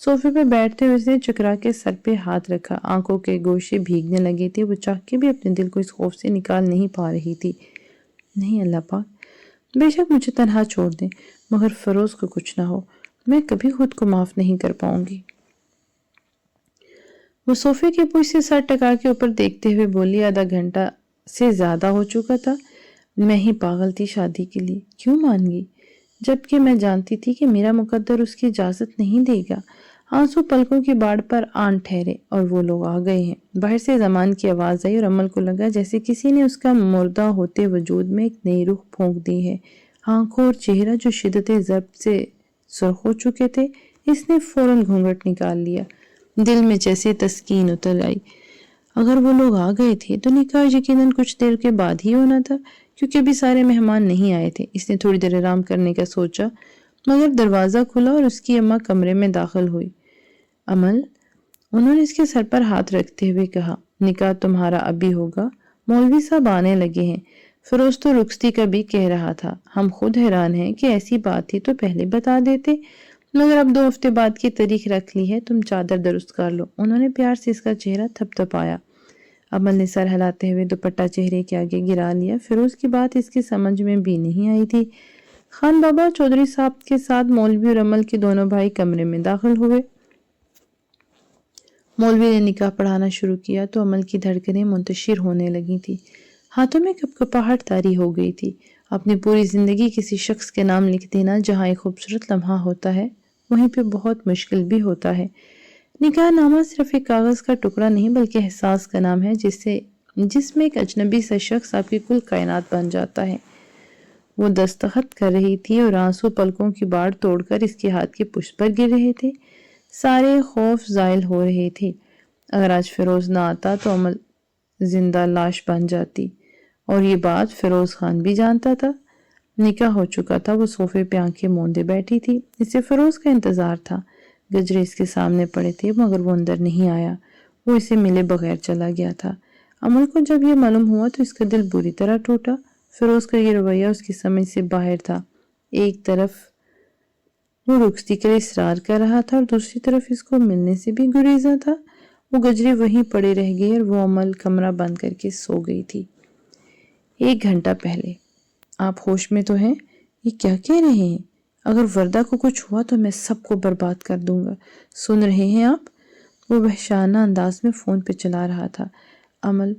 صوفے پہ بیٹھتے ہوئے اس نے چکرا کے سر پہ ہاتھ رکھا، آنکھوں کے گوشے بھیگنے لگے تھے۔ وہ چاہ کے بھی اپنے دل کو اس خوف سے نکال نہیں پا رہی تھی۔ نہیں اللہ پاک، بے شک مجھے تنہا چھوڑ دیں مگر فیروز کو کچھ نہ ہو، میں کبھی خود کو معاف نہیں کر پاؤں گی۔ وہ صوفے کے پوچھ سے سر ٹکا کے اوپر دیکھتے ہوئے بولی، آدھا گھنٹہ سے زیادہ ہو چکا تھا، میں ہی پاگل تھی شادی کے لیے، کیوں مان گئی جبکہ میں جانتی تھی کہ میرا مقدر اس کی اجازت نہیں دے گا۔ آنسو پلکوں کی باڑ پر آن ٹھہرے اور وہ لوگ آ گئے ہیں۔ باہر سے زمان کی آواز آئی اور امل کو لگا جیسے کسی نے اس کا مردہ ہوتے وجود میں ایک نئی روح پھونک دی ہے۔ آنکھوں اور چہرہ جو شدت ضرب سے سرخ ہو چکے تھے، اس نے فوراً گھونگھٹ نکال لیا۔ دل میں جیسے تسکین اتر آئی۔ اگر وہ لوگ آ گئے تھے تو نکاح یقیناً کچھ دیر کے بعد ہی ہونا تھا، کیونکہ ابھی سارے مہمان نہیں آئے تھے۔ اس نے تھوڑی دیر آرام کرنے کا سوچا مگر دروازہ کھلا اور اس کی اماں کمرے میں داخل ہوئی۔ امل، انہوں نے اس کے سر پر ہاتھ رکھتے ہوئے کہا، نکاح تمہارا ابھی ہوگا، مولوی صاحب آنے لگے ہیں۔ فیروز تو رخصتی کا بھی کہہ رہا تھا، ہم خود حیران ہیں کہ ایسی بات تھی تو پہلے بتا دیتے، مگر اب 2 ہفتے بعد کی تاریخ رکھ لی ہے، تم چادر درست کر لو۔ انہوں نے پیار سے اس کا چہرہ تھپ تھپایا۔ امل نے سر ہلاتے ہوئے دوپٹہ چہرے کے آگے گرا لیا۔ فیروز کی بات اس کی سمجھ میں بھی نہیں آئی تھی۔ خان بابا چودھری صاحب کے ساتھ مولوی اور امل کے دونوں بھائی کمرے میں داخل ہوئے۔ مولوی نے نکاح پڑھانا شروع کیا تو امل کی دھڑکنیں منتشر ہونے لگی تھی، ہاتھوں میں کپکپاہٹ طاری ہو گئی تھی۔ اپنی پوری زندگی کسی شخص کے نام لکھ دینا جہاں ایک خوبصورت لمحہ ہوتا ہے وہیں پہ بہت مشکل بھی ہوتا ہے۔ نکاح نامہ صرف ایک کاغذ کا ٹکڑا نہیں بلکہ احساس کا نام ہے جس میں ایک اجنبی سا شخص آپ کی کل کائنات بن جاتا ہے۔ وہ دستخط کر رہی تھی اور آنسو پلکوں کی باڑ توڑ کر اس کے ہاتھ کے پشت پر گر رہے تھے۔ سارے خوف زائل ہو رہے تھے۔ اگر آج فیروز نہ آتا تو امل زندہ لاش بن جاتی، اور یہ بات فیروز خان بھی جانتا تھا۔ نکاح ہو چکا تھا، وہ صوفے پہ آنکھیں موندے بیٹھی تھی، اسے فیروز کا انتظار تھا۔ گجرے اس کے سامنے پڑے تھے مگر وہ اندر نہیں آیا، وہ اسے ملے بغیر چلا گیا تھا۔ امل کو جب یہ معلوم ہوا تو اس کا دل بری طرح ٹوٹا۔ فیروز کا یہ رویہ اس کی سمجھ سے باہر تھا۔ ایک طرف وہ رخصتی کے لیے اصرار کر رہا تھا اور دوسری طرف اس کو ملنے سے بھی گریزاں تھا۔ وہ گجرے وہیں پڑے رہ گئے اور وہ امل کمرہ بند کر کے سو گئی تھی۔ 1 گھنٹہ پہلے۔ آپ ہوش میں تو ہیں؟ یہ کیا کہہ رہے ہیں؟ اگر وردہ کو کچھ ہوا تو میں سب کو برباد کر دوں گا۔ سن رہے ہیں آپ؟ وہ وحشیانہ انداز میں فون پہ چلا رہا تھا۔ امل،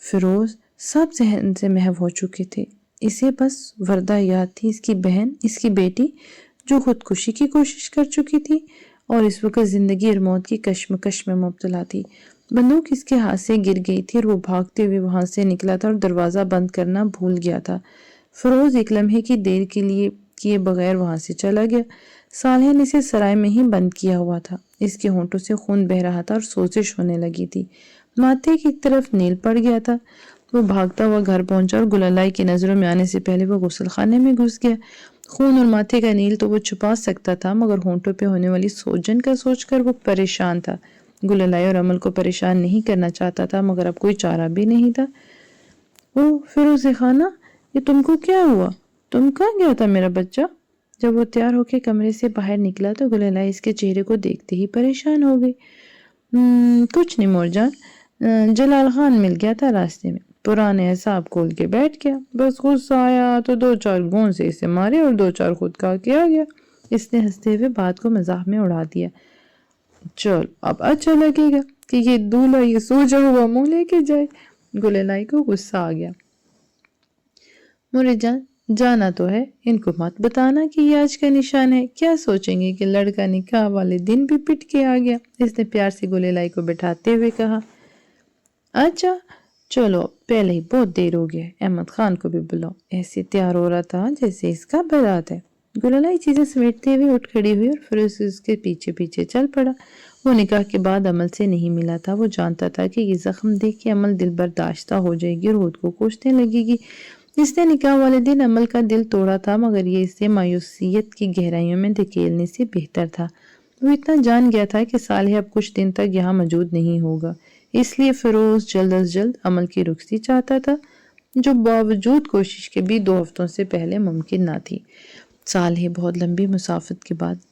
فیروز سب ذہن سے محو ہو چکے تھے۔ اسے بس وردہ یاد تھی، اس کی بہن، اس کی بیٹی جو خودکشی کی کوشش کر چکی تھی اور اس وقت زندگی اور موت کی کشمکش میں مبتلا تھی۔ بندوق اس کے ہاتھ سے گر گئی تھی اور وہ بھاگتے ہوئے وہاں سے نکلا تھا اور دروازہ بند کرنا بھول گیا تھا۔ فیروز ایک لمحے کی دیر کے لیے کیے بغیر وہاں سے چلا گیا۔ صالح نے اسے سرائے میں ہی بند کیا ہوا تھا۔ اس کے ہونٹوں سے خون بہہ رہا تھا اور سوزش ہونے لگی تھی، ماتھے کی طرف نیل پڑ گیا تھا۔ وہ بھاگتا ہوا گھر پہنچا اور گلالئی کی نظروں میں آنے سے پہلے وہ غسل خانے میں گھس گیا۔ خون اور ماتھے کا نیل تو وہ چھپا سکتا تھا مگر ہونٹوں پہ ہونے والی سوجن کا سوچ کر وہ پریشان تھا۔ گلالئی اور امل کو پریشان نہیں کرنا چاہتا تھا مگر اب کوئی چارہ بھی نہیں تھا۔ فیروز خانہ، یہ تم کو کیا ہوا؟ تم کہاں گیا تھا میرا بچہ؟ جب وہ تیار ہو کے کمرے سے باہر نکلا تو گلالئی اس کے چہرے کو دیکھتے ہی پریشان ہو گئی۔ کچھ نہیں مور جان، جلال خان مل گیا تھا راستے میں، پرانے حساب کھول کے بیٹھ گیا، بس غصہ آیا تو 2-4 گون سے اسے مارے اور 2-4 خود کہا کے آ گیا۔ اس نے ہنستے ہوئے بات کو مزاح میں اڑا دیا۔ چل اب اچھا لگے گا کہ یہ دولہا یہ سوجا ہوا منہ لے کے جائے۔ گلالئی کو غصہ آ گیا۔ مورے جان، جانا تو ہے، ان کو مت بتانا کہ یہ آج کا نشان ہے، کیا سوچیں گے کہ لڑکا نکاح والے دن بھی پٹ کے آ گیا۔ اس نے پیار سے گلالئی کو بٹھاتے ہوئے کہا۔ اچھا چلو، پہلے ہی بہت دیر ہو گیا ہے، احمد خان کو بھی بلاؤ، ایسے تیار ہو رہا تھا جیسے اس کا بارات ہے۔ گلالئی چیزیں سمیٹتے ہوئے اٹھ کھڑی ہوئی اور پھر اس کے پیچھے پیچھے چل پڑا۔ وہ نکاح کے بعد امل سے نہیں ملا تھا۔ وہ جانتا تھا کہ یہ زخم دیکھ کے امل دل برداشتہ ہو جائے گی اور خود کو کوسنے لگے گی۔ اس نے نکاح والے دن امل کا دل توڑا تھا مگر یہ اسے مایوسیت کی گہرائیوں میں دھکیلنے سے بہتر تھا۔ وہ اتنا جان گیا تھا کہ صالح اب کچھ دن تک یہاں موجود نہیں ہوگا، اس لیے فیروز جلد از جلد امل کی رخصتی چاہتا تھا، جو باوجود کوشش کے بھی 2 ہفتوں سے پہلے ممکن نہ تھی۔ صالح بہت لمبی مسافت کے بعد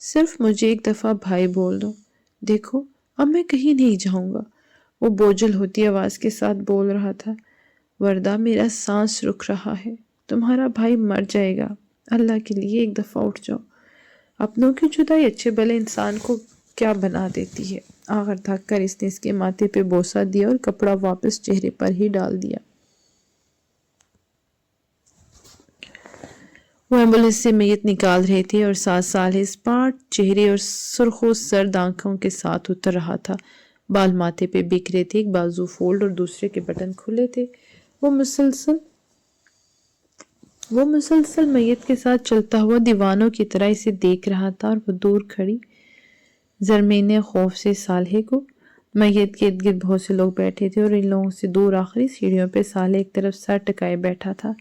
صرف مجھے ایک دفعہ بھائی بول دو، دیکھو اب میں کہیں نہیں جاؤں گا۔ وہ بوجھل ہوتی آواز کے ساتھ بول رہا تھا، وردہ میرا سانس رک رہا ہے، تمہارا بھائی مر جائے گا، اللہ کے لیے ایک دفعہ اٹھ جاؤ۔ اپنوں کی جدائی اچھے بھلے انسان کو کیا بنا دیتی ہے۔ آخر تھک کر اس نے اس کے ماتھے پہ بوسہ دیا اور کپڑا واپس چہرے پر ہی ڈال دیا۔ وہ ایمبولینس سے میت نکال رہے تھے اور 7 سال اسپاٹ چہرے اور سرخ و سرد آنکھوں کے ساتھ اتر رہا تھا۔ بال ماتھے پہ بکھرے تھے، ایک بازو فولڈ اور دوسرے کے بٹن کھلے تھے۔ وہ مسلسل میت کے ساتھ چلتا ہوا دیوانوں کی طرح اسے دیکھ رہا تھا، اور وہ دور کھڑی زرمین خوف سے صالح کو۔ میت کے ارد گرد بہت سے لوگ بیٹھے تھے اور ان لوگوں سے دور آخری سیڑھیوں پہ صالح ایک طرف سر ٹکائے بیٹھا تھا۔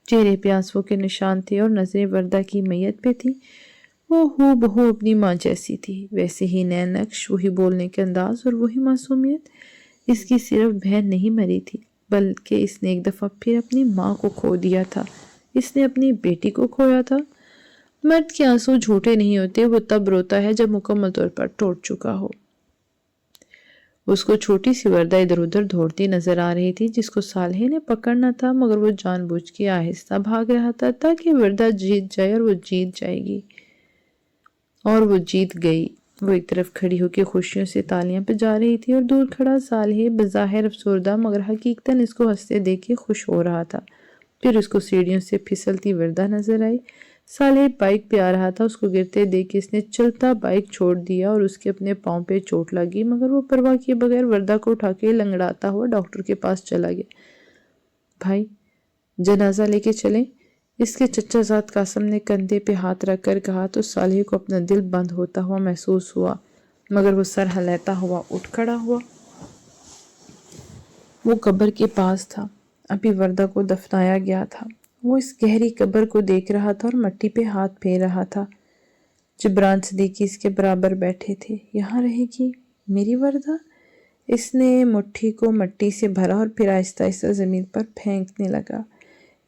چہرے پہ آنسوں کے نشان تھے اور نظریں وردہ کی میت پہ تھی۔ وہ ہو بہو اپنی ماں جیسی تھی، ویسے ہی نئے نقش، وہی بولنے کے انداز اور وہی معصومیت۔ اس کی صرف بہن نہیں مری تھی، بلکہ اس نے ایک دفعہ پھر اپنی ماں کو کھو دیا تھا، اس نے اپنی بیٹی کو کھویا تھا۔ مرد کے آنسو جھوٹے نہیں ہوتے، وہ تب روتا ہے جب مکمل طور پر ٹوٹ چکا ہو۔ اس کو چھوٹی سی وردہ ادھر ادھر دوڑتی نظر آ رہی تھی، جس کو صالح نے پکڑنا تھا، مگر وہ جان بوجھ کے آہستہ بھاگ رہا تھا تاکہ وردہ جیت جائے، اور وہ جیت جائے گی، اور وہ جیت گئی۔ وہ ایک طرف کھڑی ہو کے خوشیوں سے تالیاں بجا رہی تھی، اور دور کھڑا صالح بظاہر افسردہ مگر حقیقتاً اس کو ہنستے دیکھ کے خوش ہو رہا تھا۔ پھر اس کو سیڑھیوں سے پھسلتی وردہ نظر آئی۔ صالح بائک پہ آ رہا تھا، اس کو گرتے دیکھ کے اس نے چلتا بائک چھوڑ دیا اور اس کے اپنے پاؤں پہ چوٹ لگی، مگر وہ پرواہ کیے بغیر وردہ کو اٹھا کے لنگڑاتا ہوا ڈاکٹر کے پاس چلا گیا۔ بھائی جنازہ لے کے چلیں؟ اس کے چچا زاد قاسم نے کندھے پہ ہاتھ رکھ کر کہا تو صالح کو اپنا دل بند ہوتا ہوا محسوس ہوا، مگر وہ سر ہلاتا ہوا اٹھ کھڑا ہوا۔ وہ قبر کے پاس تھا، ابھی وردہ کو دفنایا گیا تھا۔ وہ اس گہری قبر کو دیکھ رہا تھا اور مٹی پہ ہاتھ پھیر رہا تھا۔ جبران صدیقی اس کے برابر بیٹھے تھے۔ یہاں رہے گی میری وردہ؟ اس نے مٹھی کو مٹی سے بھرا اور پھر آہستہ آہستہ زمین پر پھینکنے لگا۔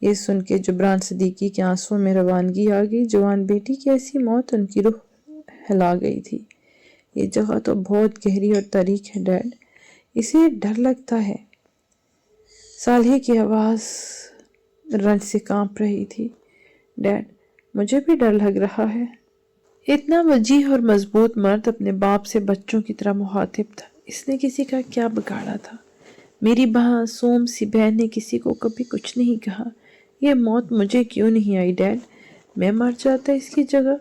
یہ سن کے جبران صدیقی کے آنسوں میں روانگی آ گئی۔ جوان بیٹی کی ایسی موت ان کی روح ہلا گئی تھی۔ یہ جگہ تو بہت گہری اور تاریک ہے ڈیڈ، اسے ڈر لگتا ہے۔ صالح کی آواز رنج سے کانپ رہی تھی۔ ڈیڈ مجھے بھی ڈر لگ رہا ہے۔ اتنا وجیح اور مضبوط مرد اپنے باپ سے بچوں کی طرح مخاطب تھا، اس نے کسی کا کیا بگاڑا تھا؟ میری معصوم سی بہن نے کسی کو کبھی کچھ نہیں کہا۔ یہ موت مجھے کیوں نہیں آئی ڈیڈ؟ میں مر جاتا اس کی جگہ،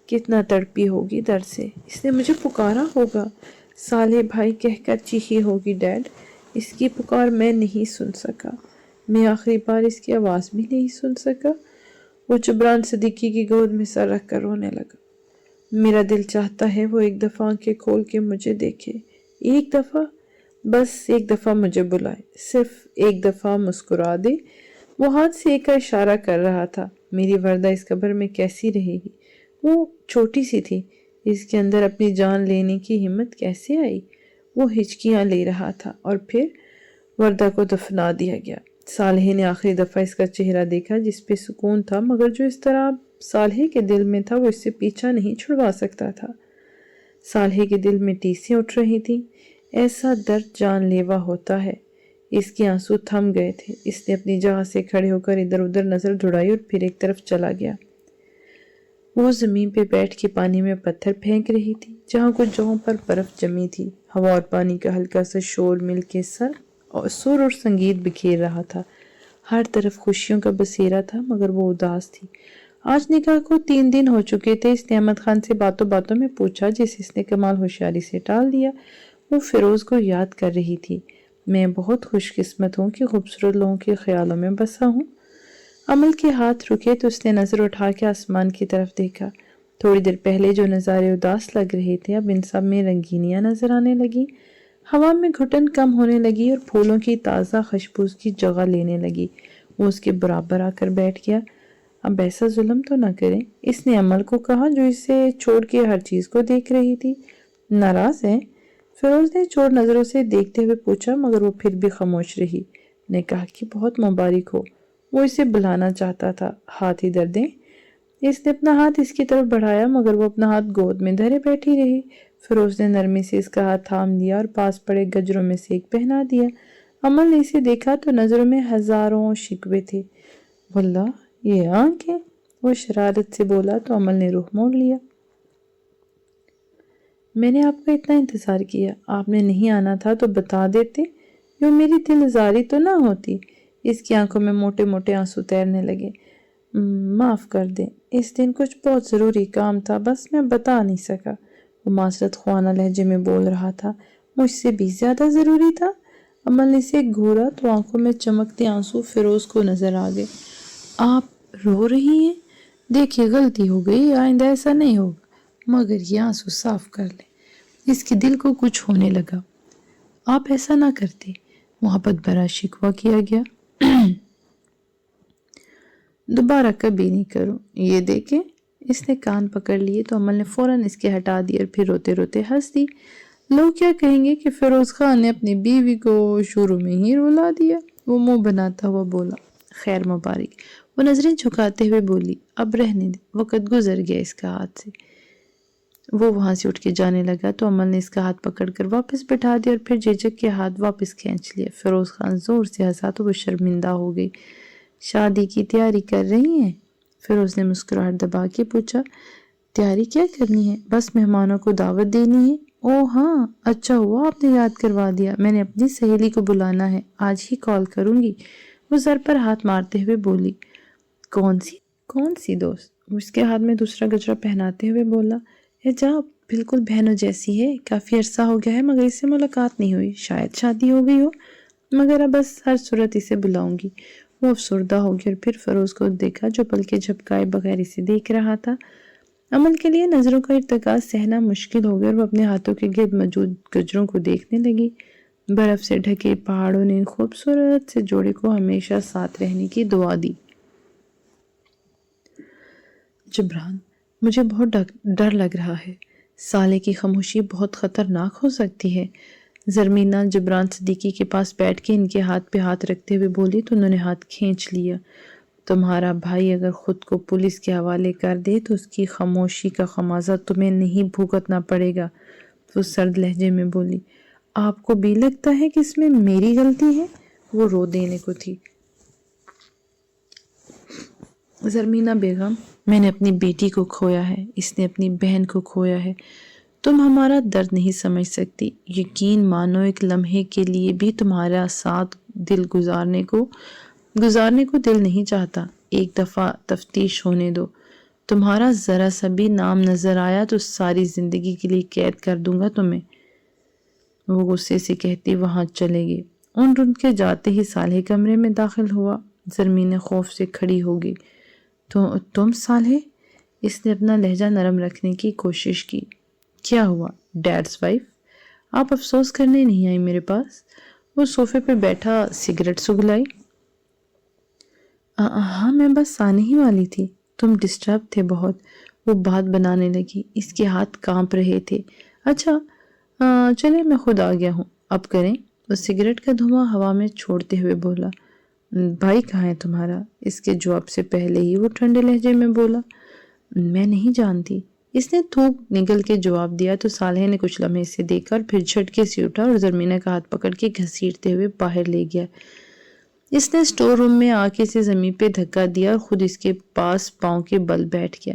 کتنا تڑپی ہوگی درد سے، اس نے مجھے پکارا ہوگا، صالح بھائی کہہ کر چیخی ہوگی ڈیڈ، اس کی پکار میں نہیں سن سکا، میں آخری بار اس کی آواز بھی نہیں سن سکا۔ وہ جبران صدیقی کی گود میں سر رکھ کر رونے لگا۔ میرا دل چاہتا ہے وہ ایک دفعہ آنکھیں کھول کے مجھے دیکھے، ایک دفعہ، بس ایک دفعہ مجھے بلائے، صرف ایک دفعہ مسکرا دے۔ وہ ہاتھ سے ایک کا اشارہ کر رہا تھا۔ میری وردہ اس قبر میں کیسی رہے گی؟ وہ چھوٹی سی تھی، اس کے اندر اپنی جان لینے کی ہمت کیسے آئی؟ وہ ہچکیاں لے رہا تھا، اور پھر وردہ کو دفنا دیا گیا۔ صالح نے آخری دفعہ اس کا چہرہ دیکھا جس پہ سکون تھا، مگر جو اس طرح صالح کے دل میں تھا وہ اس سے پیچھا نہیں چھڑوا سکتا تھا۔ صالح کے دل میں ٹیسیں اٹھ رہی تھیں، ایسا درد جان لیوا ہوتا ہے۔ اس کے آنسو تھم گئے تھے۔ اس نے اپنی جگہ سے کھڑے ہو کر ادھر ادھر نظر دوڑائی اور پھر ایک طرف چلا گیا۔ وہ زمین پہ بیٹھ کے پانی میں پتھر پھینک رہی تھی جہاں کچھ جگہوں پر برف جمی تھی۔ ہوا اور پانی کا ہلکا سا شور مل کے سر اور سنگیت بکھیر رہا تھا۔ ہر طرف خوشیوں کا بسیرا تھا، مگر وہ اداس تھی۔ آج نکاح کو 3 دن ہو چکے تھے۔ اس نے احمد خان سے باتوں باتوں میں پوچھا، جسے اس نے کمال ہوشیاری سے ٹال دیا۔ وہ فیروز کو یاد کر رہی تھی۔ میں بہت خوش قسمت ہوں کہ خوبصورت لوگوں کے خیالوں میں بسا ہوں۔ عمل کے ہاتھ رکے تو اس نے نظر اٹھا کے آسمان کی طرف دیکھا۔ تھوڑی دیر پہلے جو نظارے اداس لگ رہے تھے اب ان سب میں رنگینیاں نظر آنے لگی۔ ہوا میں گھٹن کم ہونے لگی اور پھولوں کی تازہ خوشبو اس کی جگہ لینے لگی۔ وہ اس کے برابر آ کر بیٹھ گیا۔ اب ایسا ظلم تو نہ کریں، اس نے عمل کو کہا جو اسے چھوڑ کے ہر چیز کو دیکھ رہی تھی۔ ناراض ہیں؟ فیروز نے چور نظروں سے دیکھتے ہوئے پوچھا، مگر وہ پھر بھی خاموش رہی۔ نے کہا کہ بہت مبارک ہو۔ وہ اسے بلانا چاہتا تھا۔ ہاتھ ادھر دیں۔ اس نے اپنا ہاتھ اس کی طرف بڑھایا مگر وہ اپنا ہاتھ گود میں دھرے بیٹھی رہی۔ فیروز نے نرمی سے اس کا ہاتھ تھام لیا اور پاس پڑے گجروں میں سے ایک پہنا دیا۔ امل نے اسے دیکھا تو نظروں میں ہزاروں شکوے تھے۔ واللہ یہ آنکھ ہے، وہ شرارت سے بولا تو امل نے رخ موڑ لیا۔ میں نے آپ کا اتنا انتظار کیا، آپ نے نہیں آنا تھا تو بتا دیتے، یوں میری دل زاری تو نہ ہوتی۔ اس کی آنکھوں میں موٹے موٹے آنسو تیرنے لگے۔ معاف کر دیں، اس دن کچھ بہت ضروری کام تھا، بس میں بتا نہیں سکا۔ وہ معذرت خوانا لہجے میں بول رہا تھا۔ مجھ سے بھی زیادہ ضروری تھا؟ امل نے اسے گھورا تو آنکھوں میں چمکتے آنسو فیروز کو نظر آ گئے۔ آپ رو رہی ہیں؟ دیکھیے غلطی ہو گئی، آئندہ ایسا نہیں ہوگا، مگر یہ آنسو صاف کر لیں۔ اس کے دل کو کچھ ہونے لگا۔ آپ ایسا نہ کرتے، محبت بھرا شکوہ کیا گیا۔ دوبارہ کبھی نہیں کروں، یہ دیکھیں۔ اس نے کان پکڑ لیے تو امل نے فوراً اس کے ہٹا دی اور پھر روتے روتے ہنس دی۔ لوگ کیا کہیں گے کہ فیروز خان نے اپنی بیوی کو شروع میں ہی رلا دیا؟ وہ منہ بناتا ہوا بولا۔ خیر مبارک۔ وہ نظریں جھکاتے ہوئے بولی، اب رہنے دے، وقت گزر گیا اس کا ہاتھ سے۔ وہ وہاں سے اٹھ کے جانے لگا تو امل نے اس کا ہاتھ پکڑ کر واپس بٹھا دیا اور پھر جھجک کے ہاتھ واپس کھینچ لیا۔ فیروز خان زور سے ہنسا تو وہ شرمندہ ہو گئی۔ شادی کی تیاری کر رہی ہیں؟ فیروز نے مسکراہٹ دبا کے پوچھا۔ تیاری کیا کرنی ہے، بس مہمانوں کو دعوت دینی ہے۔ اوہ ہاں، اچھا ہوا آپ نے یاد کروا دیا، میں نے اپنی سہیلی کو بلانا ہے، آج ہی کال کروں گی۔ وہ سر پر ہاتھ مارتے ہوئے بولی۔ کون سی دوست؟ اس کے ہاتھ میں دوسرا گجرا پہناتے ہوئے بولا۔ جا بالکل بہنوں جیسی ہے، کافی عرصہ ہو گیا ہے مگر اس سے ملاقات نہیں ہوئی، شاید شادی ہو گئی ہو، مگر اب بس ہر صورت اسے بلاؤں گی۔ وہ افسردہ ہو گیا اور پھر فیروز کو دیکھا جو پلکیں جھپکائے بغیر اسے دیکھ رہا تھا۔ امل کے لیے نظروں کا ارتکاز سہنا مشکل ہو گیا اور وہ اپنے ہاتھوں کے گرد موجود گجروں کو دیکھنے لگی۔ برف سے ڈھکے پہاڑوں نے خوبصورت سے جوڑے کو ہمیشہ ساتھ رہنے کی دعا دی۔ جبران، مجھے بہت ڈر لگ رہا ہے، سالے کی خاموشی بہت خطرناک ہو سکتی ہے۔ زرمینہ جبران صدیقی کے پاس بیٹھ کے ان کے ہاتھ پہ ہاتھ رکھتے ہوئے بولی تو انہوں نے ہاتھ کھینچ لیا۔ تمہارا بھائی اگر خود کو پولیس کے حوالے کر دے تو اس کی خاموشی کا خمیازہ تمہیں نہیں بھگتنا پڑے گا، وہ سرد لہجے میں بولی۔ آپ کو بھی لگتا ہے کہ اس میں میری غلطی ہے؟ وہ رو دینے کو تھی۔ زرمینہ بیگم، میں نے اپنی بیٹی کو کھویا ہے، اس نے اپنی بہن کو کھویا ہے، تم ہمارا درد نہیں سمجھ سکتی۔ یقین مانو ایک لمحے کے لیے بھی تمہارا ساتھ گزارنے کو دل نہیں چاہتا۔ ایک دفعہ تفتیش ہونے دو، تمہارا ذرا سا بھی نام نظر آیا تو ساری زندگی کے لیے قید کر دوں گا تمہیں، وہ غصے سے کہتی وہاں چلے گئے۔ ان کے جاتے ہی صالح کمرے میں داخل ہوا۔ زرمین خوف سے کھڑی ہو گئی۔ تو تم صالح؟ اس نے اپنا لہجہ نرم رکھنے کی کوشش کی۔ کیا ہوا، ڈیڈس وائف؟ آپ افسوس کرنے نہیں آئی میرے پاس؟ وہ صوفے پہ بیٹھا سگریٹ سگلائی۔ ہاں میں بس آنے ہی والی تھی، تم ڈسٹرب تھے بہت، وہ بات بنانے لگی، اس کے ہاتھ کانپ رہے تھے۔ اچھا چلے میں خود آ گیا ہوں، اب کریں؟ وہ سگریٹ کا دھواں ہوا میں چھوڑتے ہوئے بولا۔ بھائی کہاں ہے تمہارا؟ اس کے جواب سے پہلے ہی وہ ٹھنڈے لہجے میں بولا۔ میں نہیں جانتی، اس نے تھوک نگل کے جواب دیا تو صالح نے کچھ لمحے سے دیکھا اور پھر جھٹکے سے اٹھا اور زرمینہ کا ہاتھ پکڑ کے گھسیٹتے ہوئے باہر لے گیا۔ اس نے اسٹور روم میں آ کے زمین پہ دھکا دیا اور خود اس کے پاس پاؤں کے بل بیٹھ گیا۔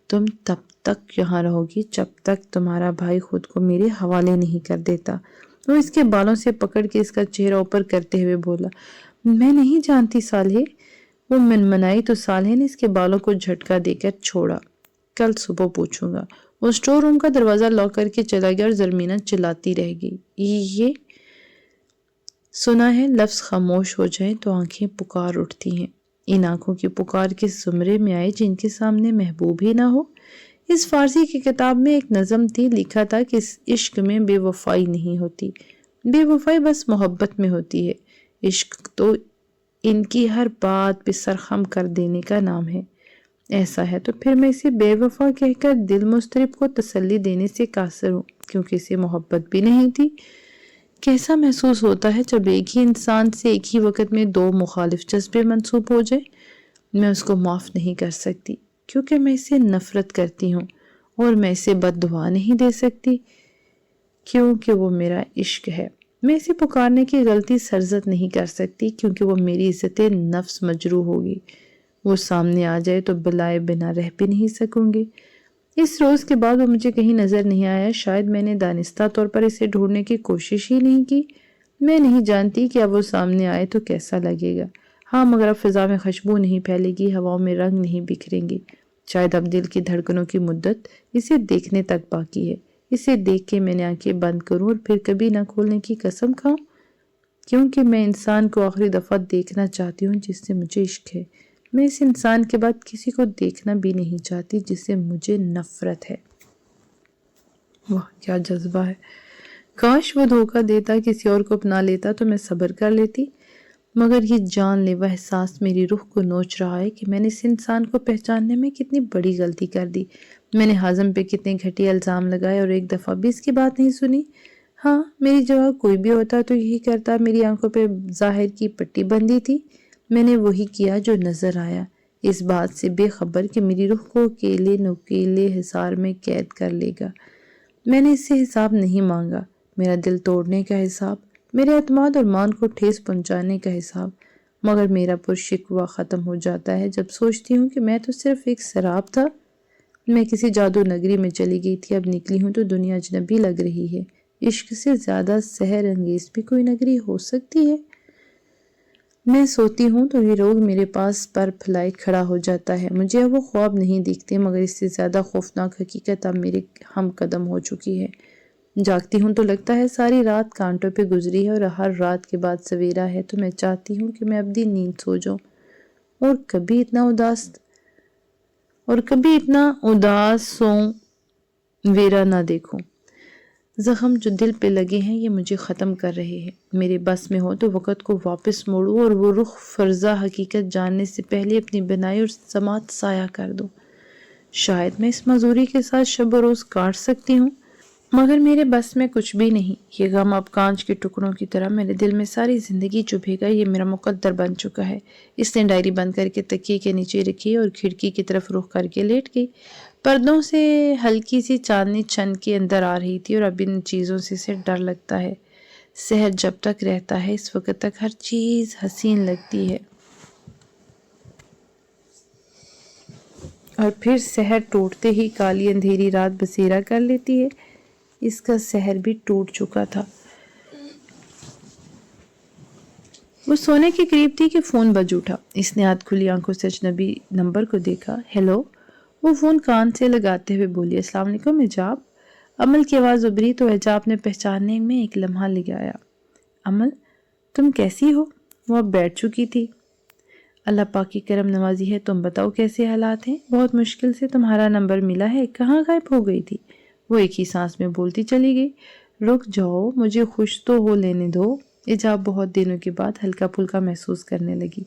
تم تب تک یہاں رہو گی جب تک تمہارا بھائی خود کو میرے حوالے نہیں کر دیتا۔ وہ اس کے بالوں سے پکڑ کے اس کا چہرہ اوپر کرتے ہوئے بولا۔ میں نہیں جانتی صالح، وہ منمنائی تو صالح نے اس کے بالوں کو جھٹکا دے کر چھوڑا۔ کل صبح پوچھوں گا۔ وہ اسٹور روم کا دروازہ لاک کر کے چلا گیا اور زرمینہ چلاتی رہ گئی۔ یہ سنا ہے لفظ خاموش ہو جائیں تو آنکھیں پکار اٹھتی ہیں، ان آنکھوں کی پکار کس زمرے میں آئے جن کے سامنے محبوب ہی نہ ہو۔ اس فارسی کی کتاب میں ایک نظم تھی، لکھا تھا کہ اس عشق میں بے وفائی نہیں ہوتی، بے وفائی بس محبت میں ہوتی ہے، عشق تو ان کی ہر بات پہ سرخم کر دینے کا نام ہے۔ ایسا ہے تو پھر میں اسے بے وفا کہہ کر دل مضطرب کو تسلی دینے سے قاصر ہوں، کیونکہ اسے محبت بھی نہیں تھی۔ کیسا محسوس ہوتا ہے جب ایک ہی انسان سے ایک ہی وقت میں دو مخالف جذبے منسوب ہو جائے؟ میں اس کو معاف نہیں کر سکتی، کیونکہ میں اسے نفرت کرتی ہوں، اور میں اسے بد دعا نہیں دے سکتی کیونکہ وہ میرا عشق ہے۔ میں اسے پکارنے کی غلطی سرزد نہیں کر سکتی کیونکہ وہ میری عزت نفس مجروح ہوگی۔ وہ سامنے آ جائے تو بلائے بنا رہ بھی نہیں سکوں گی۔ اس روز کے بعد وہ مجھے کہیں نظر نہیں آیا۔ شاید میں نے دانستہ طور پر اسے ڈھونڈنے کی کوشش ہی نہیں کی۔ میں نہیں جانتی کہ اب وہ سامنے آئے تو کیسا لگے گا۔ ہاں، مگر اب فضا میں خوشبو نہیں پھیلے گی، ہواؤں میں رنگ نہیں بکھریں گے۔ شاید اب دل کی دھڑکنوں کی مدت اسے دیکھنے تک باقی ہے۔ اسے دیکھ کے میں نے آنکھیں بند کروں اور پھر کبھی نہ کھولنے کی قسم کھاؤں، کیونکہ میں انسان کو آخری دفعہ دیکھنا چاہتی ہوں جس سے مجھے عشق ہے۔ میں اس انسان کے بعد کسی کو دیکھنا بھی نہیں چاہتی جس سے مجھے نفرت ہے۔ واہ، کیا جذبہ ہے! کاش وہ دھوکہ دیتا، کسی اور کو اپنا لیتا تو میں صبر کر لیتی، مگر یہ جان لیوا احساس میری روح کو نوچ رہا ہے کہ میں نے اس انسان کو پہچاننے میں کتنی بڑی غلطی کر دی۔ میں نے ہاضم پہ کتنے گھٹیا الزام لگائے اور ایک دفعہ بھی اس کی بات نہیں سنی۔ ہاں، میری جگہ کوئی بھی ہوتا تو یہی کرتا۔ میری آنکھوں پہ ظاہر کی پٹی بندھی تھی، میں نے وہی کیا جو نظر آیا، اس بات سے بے خبر کہ میری روح کو اکیلے نوکیلے حصار میں قید کر لے گا۔ میں نے اس سے حساب نہیں مانگا، میرا دل توڑنے کا حساب، میرے اعتماد اور مان کو ٹھیس پہنچانے کا حساب، مگر میرا پرشکوہ ختم ہو جاتا ہے جب سوچتی ہوں کہ میں تو صرف ایک سراب تھا۔ میں کسی جادو نگری میں چلی گئی تھی، اب نکلی ہوں تو دنیا اجنبی لگ رہی ہے۔ عشق سے زیادہ سحر انگیز بھی کوئی نگری ہو سکتی ہے؟ میں سوتی ہوں تو یہ روگ میرے پاس پر پھیلائے کھڑا ہو جاتا ہے۔ مجھے اب وہ خواب نہیں دکھتے، مگر اس سے زیادہ خوفناک حقیقت اب میرے ہم قدم ہو چکی ہے۔ جاگتی ہوں تو لگتا ہے ساری رات کانٹوں پہ گزری ہے اور ہر رات کے بعد سویرا ہے تو میں چاہتی ہوں کہ میں ابدی نیند سو جاؤں اور کبھی اتنا اداس ویرا نہ دیکھوں۔ زخم جو دل پہ لگے ہیں یہ مجھے ختم کر رہے ہیں۔ میرے بس میں ہو تو وقت کو واپس موڑوں اور وہ رخ فرضہ حقیقت جاننے سے پہلے اپنی بنائی اور سماعت سایہ کر دوں۔ شاید میں اس معذوری کے ساتھ شب و روز کاٹ سکتی ہوں، مگر میرے بس میں کچھ بھی نہیں۔ یہ غم اب کانچ کے ٹکڑوں کی طرح میرے دل میں ساری زندگی چبھے گا، یہ میرا مقدر بن چکا ہے۔ اس نے ڈائری بند کر کے تکیے کے نیچے رکھی اور کھڑکی کی طرف رخ کر کے لیٹ گئی۔ پردوں سے ہلکی سی چاندنی چھن کے اندر آ رہی تھی اور اب ان چیزوں سے اسے ڈر لگتا ہے۔ سحر جب تک رہتا ہے اس وقت تک ہر چیز حسین لگتی ہے، اور پھر سحر ٹوٹتے ہی کالی اندھیری رات بسیرا کر لیتی ہے۔ اس کا سحر بھی ٹوٹ چکا تھا۔ وہ سونے کے قریب تھی کہ فون بج اٹھا۔ اس نے ہاتھ کھلی آنکھوں سے اجنبی نمبر کو دیکھا۔ ہیلو، وہ فون کان سے لگاتے ہوئے بولی۔ السلام علیکم حجاب۔ عمل کی آواز ابھری تو حجاب نے پہچاننے میں ایک لمحہ لگایا۔ عمل، تم کیسی ہو؟ وہ اب بیٹھ چکی تھی۔ اللہ پاک کی کرم نوازی ہے، تم بتاؤ کیسے حالات ہیں؟ بہت مشکل سے تمہارا نمبر ملا ہے، کہاں غائب ہو گئی تھی؟ وہ ایک ہی سانس میں بولتی چلی گئی۔ رک جاؤ، مجھے خوش تو ہو لینے دو۔ حجاب بہت دنوں کے بعد ہلکا پھلکا محسوس کرنے لگی۔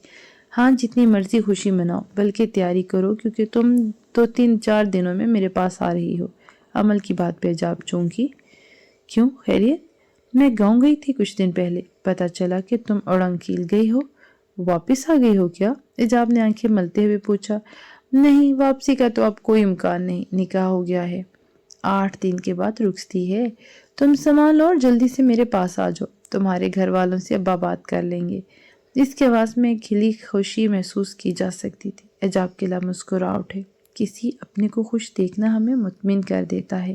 ہاں، جتنی مرضی خوشی مناؤ، بلکہ تیاری کرو کیونکہ تم تو 3-4 دنوں میں میرے پاس آ رہی ہو۔ عمل کی بات پہ حجاب چونکی۔ کیوں، خیریت؟ میں گاؤں گئی تھی کچھ دن پہلے، پتہ چلا کہ تم اڑنگکیل گئی ہو۔ واپس آ گئی ہو کیا؟ حجاب نے آنکھیں ملتے ہوئے پوچھا۔ نہیں، واپسی کا تو اب کوئی امکان نہیں، نکاح ہو گیا ہے۔ 8 دن کے بعد رخصتی ہے، تم سامان لو اور جلدی سے میرے پاس آ جاؤ، تمہارے گھر والوں سے ابا بات کر لیں گے۔ اس کے آواز میں کھلی خوشی محسوس کی جا سکتی تھی۔ حجاب کے لب مسکرا اٹھے۔ کسی اپنے کو خوش دیکھنا ہمیں مطمئن کر دیتا ہے۔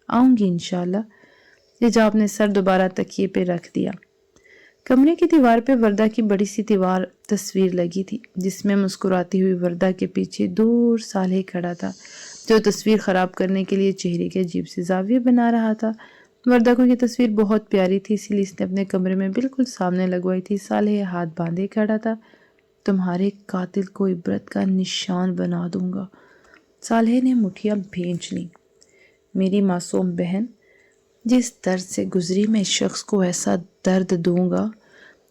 آؤں گی انشاءاللہ۔ حجاب نے سر دوبارہ تکیے پہ رکھ دیا۔ کمرے کی دیوار پہ وردہ کی بڑی سی تصویر لگی تھی جس میں مسکراتی ہوئی وردہ کے پیچھے دور صالح کھڑا تھا جو تصویر خراب کرنے کے لیے چہرے کے عجیب سے زاویے بنا رہا تھا۔ وردہ کو یہ تصویر بہت پیاری تھی، اسی لیے اس نے اپنے کمرے میں بالکل سامنے لگوائی تھی۔ صالح ہاتھ باندھے کھڑا تھا۔ تمہارے قاتل کو عبرت کا نشان بنا دوں گا۔ صالح نے مٹھیاں بھینچ لیں۔ میری معصوم بہن، جس درد سے گزری میں اس شخص کو ایسا درد دوں گا۔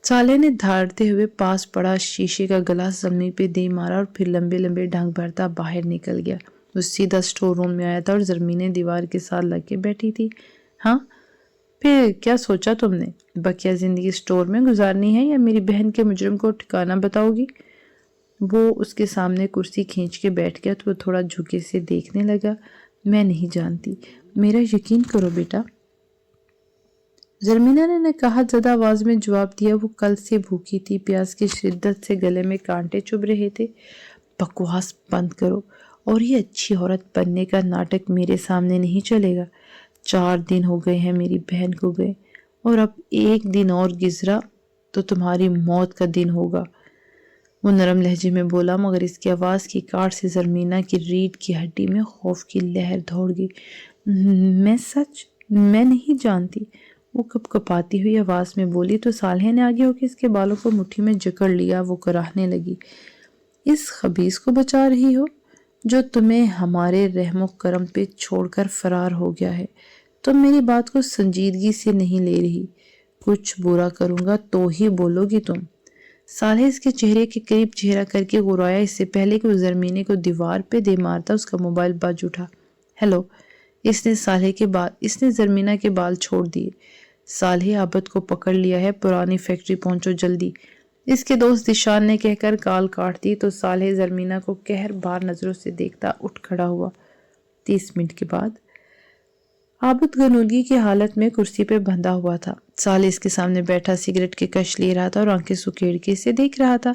صالح نے دھاڑتے ہوئے پاس پڑا شیشے کا گلاس زمین پہ دے مارا اور پھر لمبے لمبے ڈھنگ بھرتا باہر نکل گیا۔ وہ سیدھا سٹور روم میں آیا تھا اور زرمینیں دیوار کے ساتھ لگ کے بیٹھی تھی۔ ہاں، پھر کیا سوچا تم نے؟ بقیہ زندگی سٹور میں گزارنی ہے یا میری بہن کے مجرم کو ٹھکانہ بتاؤ گی؟ وہ اس کے سامنے کرسی کھینچ کے بیٹھ گیا تو وہ تھوڑا جھکے سے دیکھنے لگا۔ میں نہیں جانتی، میرا یقین کرو بیٹا، زرمینہ نے نکاہت زدہ آواز میں جواب دیا۔ وہ کل سے بھوکی تھی، پیاس کی شدت سے گلے میں کانٹے چبھ رہے تھے۔ بکواس بند کرو اور یہ اچھی عورت بننے کا ناٹک میرے سامنے نہیں چلے گا۔ 4 دن ہو گئے ہیں میری بہن کو گئے، اور اب 1 دن اور گزرا تو تمہاری موت کا دن ہوگا۔ وہ نرم لہجے میں بولا، مگر اس کی آواز کی کاٹ سے زرمینہ کی ریڑھ کی ہڈی میں خوف کی لہر دوڑ گئی۔ میں نہیں جانتی، وہ کپ کپاتی ہوئی آواز میں بولی تو صالحہ نے آگے ہو کے اس کے بالوں کو مٹھی میں جکڑ لیا۔ وہ کراہنے لگی، اس خبیث کو بچا رہی ہو جو تمہیں ہمارے رحم و کرم پہ چھوڑ کر فرار ہو گیا ہے؟ تم میری بات کو سنجیدگی سے نہیں لے رہی۔ کچھ برا کروں گا تو ہی بولو گی تم۔ صالح اس کے چہرے کے قریب چہرہ کر کے غرایا۔ اس سے پہلے کہ وہ زرمینے کو دیوار پہ دے مارتا اس کا موبائل بج اٹھا۔ ہیلو، اس نے زرمینہ کے بال چھوڑ دیے۔ صالح، عابد کو پکڑ لیا ہے، پرانی فیکٹری پہنچو جلدی، اس کے دوست ذیشان نے کہہ کر کال کاٹ دی تو صالح زرمینہ کو قہر بار نظروں سے دیکھتا اٹھ کھڑا ہوا۔ 30 منٹ کے بعد عابد غنودگی کی حالت میں کرسی پہ بندھا ہوا تھا۔ صالح اس کے سامنے بیٹھا سگریٹ کے کش لے رہا تھا اور آنکھیں سکیڑ کے اسے دیکھ رہا تھا۔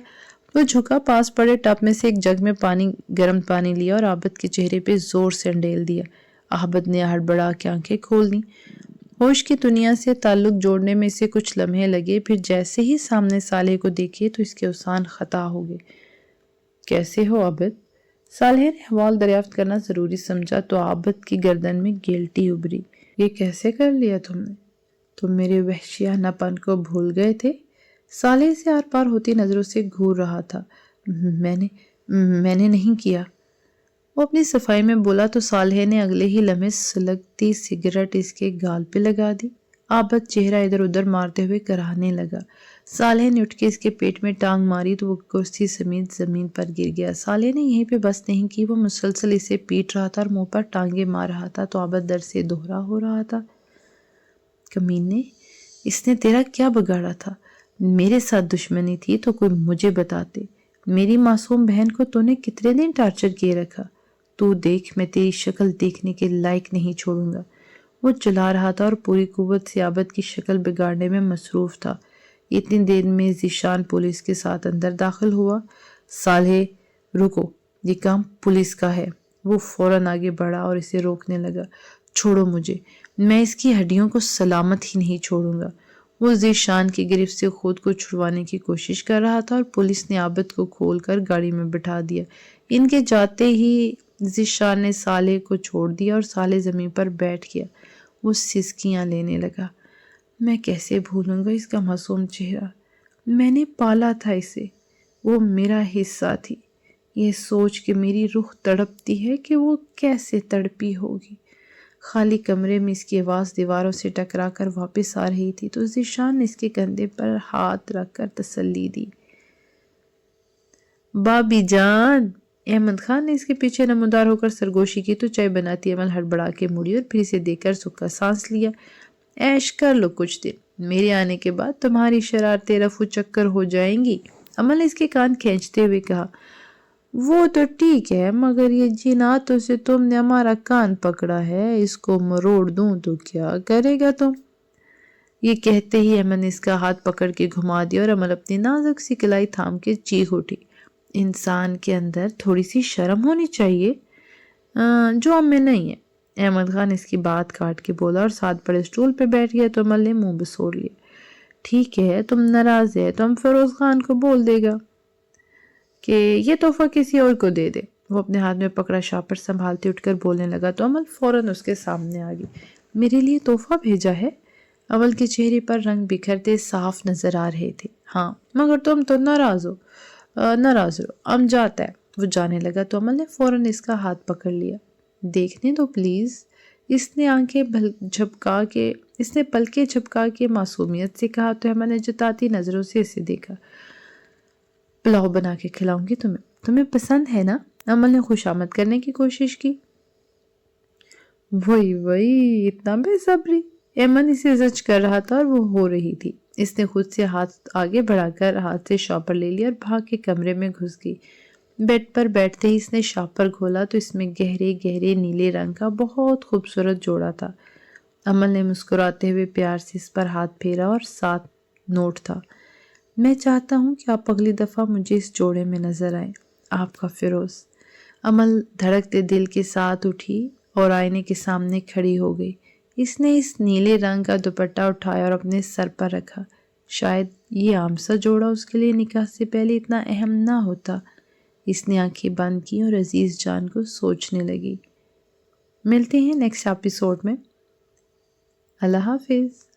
وہ جھکا، پاس پڑے ٹب میں سے ایک جگ میں گرم پانی لیا اور عابد کے چہرے پہ زور سے انڈیل دیا۔ عابد نے ہڑبڑا کے آنکھیں کھول دیں۔ ہوش کی دنیا سے تعلق جوڑنے میں اسے کچھ لمحے لگے، پھر جیسے ہی سامنے صالح کو دیکھے تو اس کے اوسان خطا ہو گئے۔ کیسے ہو عابد؟ صالح نے حوال دریافت کرنا ضروری سمجھا تو عابد کی گردن میں گیلٹی ابھری۔ یہ کیسے کر لیا تم نے؟ تم میرے وحشیانہ پن کو بھول گئے تھے؟ صالح سے آر پار ہوتی نظروں سے گھور رہا تھا۔ میں نے نہیں کیا، وہ اپنی صفائی میں بولا تو صالح نے اگلے ہی لمحے سلگتی سگریٹ اس کے گال پہ لگا دی۔ عابد چہرہ ادھر ادھر مارتے ہوئے کراہنے لگا۔ صالح نے اٹھ کے اس کے پیٹ میں ٹانگ ماری تو وہ کرسی سمیت زمین پر گر گیا۔ صالح نے یہیں پہ بس نہیں کی، وہ مسلسل اسے پیٹ رہا تھا اور منہ پر ٹانگیں مار رہا تھا تو عابد در سے دوہرا ہو رہا تھا۔ کمینے، اس نے تیرا کیا بگاڑا تھا؟ میرے ساتھ دشمنی تھی تو کوئی مجھے بتاتے۔ میری معصوم بہن کو تو نے کتنے دن ٹارچر کیے رکھا؟ تو دیکھ، میں تیری شکل دیکھنے کے لائق نہیں چھوڑوں گا۔ وہ چلا رہا تھا اور پوری قوت سے عابد کی شکل بگاڑنے میں مصروف تھا۔ اتنی دیر میں ذیشان پولیس کے ساتھ اندر داخل ہوا۔ صالح، رکو، یہ کام پولیس کا ہے۔ وہ فوراً آگے بڑھا اور اسے روکنے لگا۔ چھوڑو مجھے، میں اس کی ہڈیوں کو سلامت ہی نہیں چھوڑوں گا۔ وہ ذیشان کی گرفت سے خود کو چھڑوانے کی کوشش کر رہا تھا اور پولیس نے عابد کو کھول کر گاڑی میں بٹھا دیا۔ ان کے جاتے ہی ذیشان نے صالح کو چھوڑ دیا اور صالح زمین پر بیٹھ گیا۔ وہ سسکیاں لینے لگا۔ میں کیسے بھولوں گا اس کا معصوم چہرہ؟ میں نے پالا تھا اسے، وہ میرا حصہ تھی۔ یہ سوچ کے میری روح تڑپتی ہے کہ وہ کیسے تڑپی ہوگی۔ خالی کمرے میں اس کی آواز دیواروں سے ٹکرا کر واپس آ رہی تھی تو ذیشان نے اس کے کندھے پر ہاتھ رکھ کر تسلی دی۔ بابی جان، احمد خان نے اس کے پیچھے نمودار ہو کر سرگوشی کی تو چائے بناتی عمل ہڑبڑا کے مڑی اور پھر اسے دیکھ کر سکا سانس لیا۔ عیش کر لو کچھ دن، میرے آنے کے بعد تمہاری شرارتیں رفو چکر ہو جائیں گی۔ عمل نے اس کے کان کھینچتے ہوئے کہا، وہ تو ٹھیک ہے، مگر یہ جن ہاتھوں سے تم نے ہمارا کان پکڑا ہے، اس کو مروڑ دوں تو کیا کرے گا تم؟ یہ کہتے ہی احمد نے اس کا ہاتھ پکڑ کے گھما دیا اور عمل اپنی نازک سی کلائی تھام کے چیخ اٹھی۔ انسان کے اندر تھوڑی سی شرم ہونی چاہیے، جو ہم میں نہیں ہے۔ احمد خان اس کی بات کاٹ کے بولا اور ساتھ پڑے اسٹول پہ بیٹھ گیا تو عمل نے منہ بسوڑ لیا۔ ٹھیک ہے، تم ناراض ہے تو ہم فیروز خان کو بول دے گا کہ یہ تحفہ کسی اور کو دے دے۔ وہ اپنے ہاتھ میں پکڑا شاپر سنبھالتے اٹھ کر بولنے لگا تو عمل فوراً اس کے سامنے آ گئی۔ میرے لیے تحفہ بھیجا ہے؟ عمل کے چہرے پر رنگ بکھرتے صاف نظر آ رہے تھے۔ ہاں، مگر تم تو ناراض ہو۔ ناراض رہو، اب جاتا ہے۔ وہ جانے لگا تو عمل نے فوراً اس کا ہاتھ پکڑ لیا۔ دیکھنے دو پلیز، اس نے پلکیں جھپکا کے معصومیت سے کہا تو عمل نے جتاتی نظروں سے اسے دیکھا۔ پلاؤ بنا کے کھلاؤں گی تمہیں پسند ہے نا؟ عمل نے خوشامد کرنے کی کوشش کی۔ وہی اتنا بے صبری؟ ایمن اسے زج کر رہا تھا اور وہ ہو رہی تھی۔ اس نے خود سے ہاتھ آگے بڑھا کر ہاتھ سے شاپر لے لیا اور بھاگ کے کمرے میں گھس گئی۔ بیڈ پر بیٹھتے ہی اس نے شاپر کھولا تو اس میں گہرے گہرے نیلے رنگ کا بہت خوبصورت جوڑا تھا۔ امل نے مسکراتے ہوئے پیار سے اس پر ہاتھ پھیرا اور 7 نوٹ تھا۔ میں چاہتا ہوں کہ آپ اگلی دفعہ مجھے اس جوڑے میں نظر آئیں، آپ کا فیروز۔ امل دھڑکتے دل کے ساتھ اٹھی اور آئینے کے سامنے کھڑی ہو گئی۔ اس نے اس نیلے رنگ کا دوپٹہ اٹھایا اور اپنے سر پر رکھا۔ شاید یہ عام سا جوڑا اس کے لیے نکاح سے پہلے اتنا اہم نہ ہوتا۔ اس نے آنکھیں بند کی اور عزیز جان کو سوچنے لگی۔ ملتے ہیں نیکسٹ ایپیسوڈ میں۔ اللہ حافظ۔